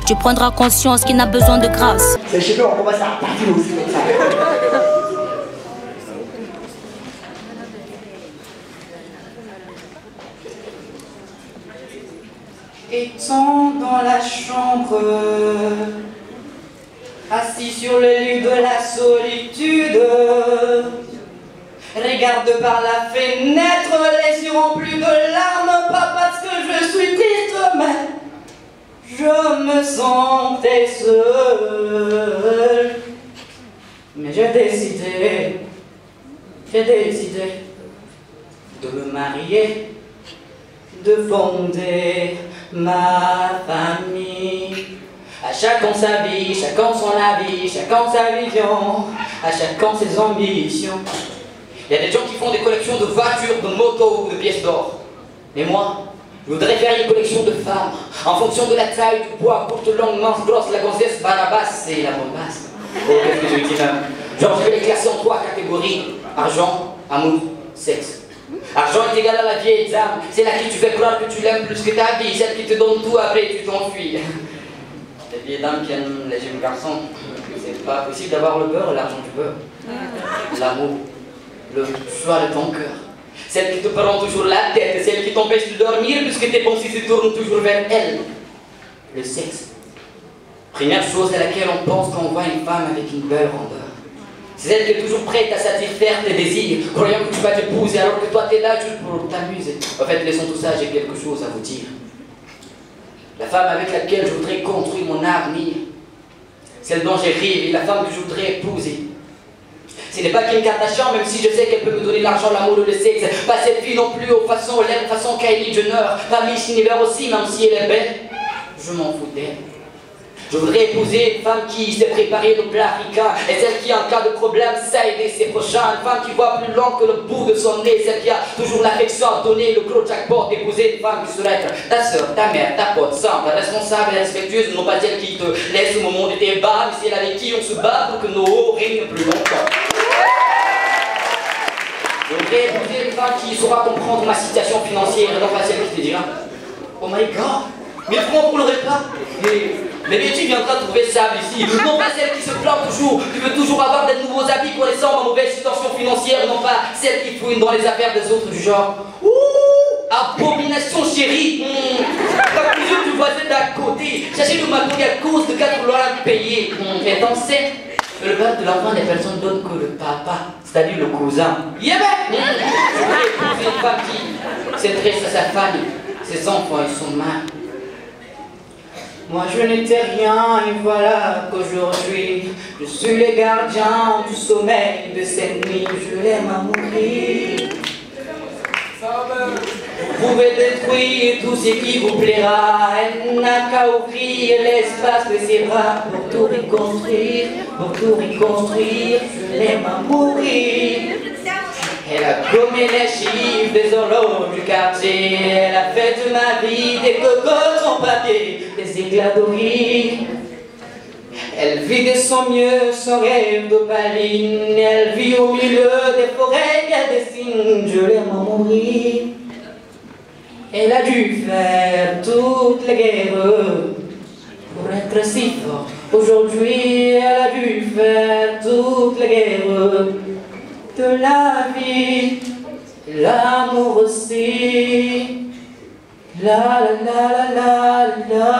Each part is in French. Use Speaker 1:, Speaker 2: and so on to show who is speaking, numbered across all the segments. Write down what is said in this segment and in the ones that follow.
Speaker 1: Tu prendras conscience qu'il n'a besoin de grâce.
Speaker 2: C'est chez nous, on commence à partir aussi comme ça.
Speaker 3: Étant dans la chambre, assis sur le lit de la solitude, regarde par la fenêtre, les yeux remplis de larmes, pas parce que je suis triste, mais je me sentais seul. Mais j'ai décidé de me marier, de fonder ma famille. À chacun sa vie, chacun son avis, chacun sa vision, à chacun ses ambitions. Il y a des gens qui font des collections de voitures, de motos ou de pièces d'or. Mais moi, je voudrais faire une collection de femmes, en fonction de la taille, du poids, courte, longue, mince, grosse, la gonzesse, Barabas et la bombasse. Oh, qu'est-ce que je dis là? Genre, je vais les classer en 3 catégories: argent, amour, sexe. Argent est égal à la vieille dame, c'est là qui tu fais croire que tu l'aimes plus que ta vie, celle qui te donne tout, après tu t'enfuis. Les vieilles dames qui aiment les jeunes garçons, c'est pas possible d'avoir le beurre et l'argent du beurre. L'amour, le choix de ton cœur. Celle qui te prend toujours la tête, celle qui t'empêche de dormir puisque tes pensées se tournent toujours vers elle. Le sexe. Première chose à laquelle on pense quand on voit une femme avec une belle rondeur. C'est elle qui est toujours prête à satisfaire tes désirs, croyant que tu vas t'épouser alors que toi t'es là juste pour t'amuser. En fait, laissons tout ça, j'ai quelque chose à vous dire. La femme avec laquelle je voudrais construire mon avenir, celle dont j'ai rêvé, la femme que je voudrais épouser. Ce n'est pas Kim Kardashian, même si je sais qu'elle peut me donner l'argent, l'amour ou le sexe. Pas cette fille non plus, aux façons Hélène, façon Kylie Jenner. Pas Miss Univers aussi, même si elle est belle. Je m'en fous d'elle. Je voudrais épouser une femme qui s'est préparée le plat africain, et celle qui, en cas de problème, sait aider ses prochains. Une femme qui voit plus loin que le bout de son nez, celle qui a toujours l'affection à donner, le gros jackpot d'épouser une femme qui serait ta soeur, ta mère, ta pote, simple, responsable et respectueuse, non pas celle qui te laisse au moment de tes bas, mais celle avec qui on se bat pour que nos hauts règnent plus longtemps. Je voudrais épouser une femme qui saura comprendre ma situation financière, et non pas celle qui te dira: oh my god, 1000 francs pour le repas. Mais tu viendras trouver ça ici. Non pas celle qui se plaint toujours, qui veut toujours avoir de nouveaux habits pour les en mauvaise situation financière, non pas celle qui fouine dans les affaires des autres du genre: ouh, abomination chérie. T'as plus du voisin d'à côté, chercher le magouille à cause de 4 dollars payés. Et t'en sais, le père de l'enfant n'est personne d'autre que le papa, c'est-à-dire le cousin. Yeah, ben. Je voudrais épouser une femme qui s'intéresse à sa famille, ses enfants et son mari. Moi je n'étais rien et voilà qu'aujourd'hui je suis le gardien du sommeil de cette nuit. Je l'aime à mourir. Vous pouvez détruire tout ce qui vous plaira. Elle n'a qu'à ouvrir l'espace de ses bras pour tout reconstruire, pour tout reconstruire. Je l'aime à mourir. Elle a gommé les chiffres des horloges du quartier. Elle a fait de ma vie des cocottes en papier, des éclats d'origine. Elle vit de son mieux son rêve d'opaline. Elle vit au milieu des forêts qu'elle dessine. Je l'aime à mourir. Elle a dû faire toutes les guerres pour être si forte. Aujourd'hui, elle a dû faire toutes les guerres de la vie, l'amour aussi. La la la la la la.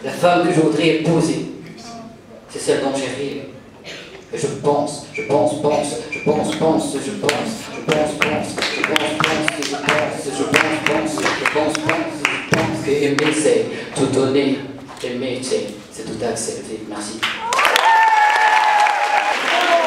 Speaker 3: La femme que je voudrais épouser, c'est celle dont j'ai rêvé. Et je pense que aimer c'est tout donner, aimer c'est tout accepter. Merci.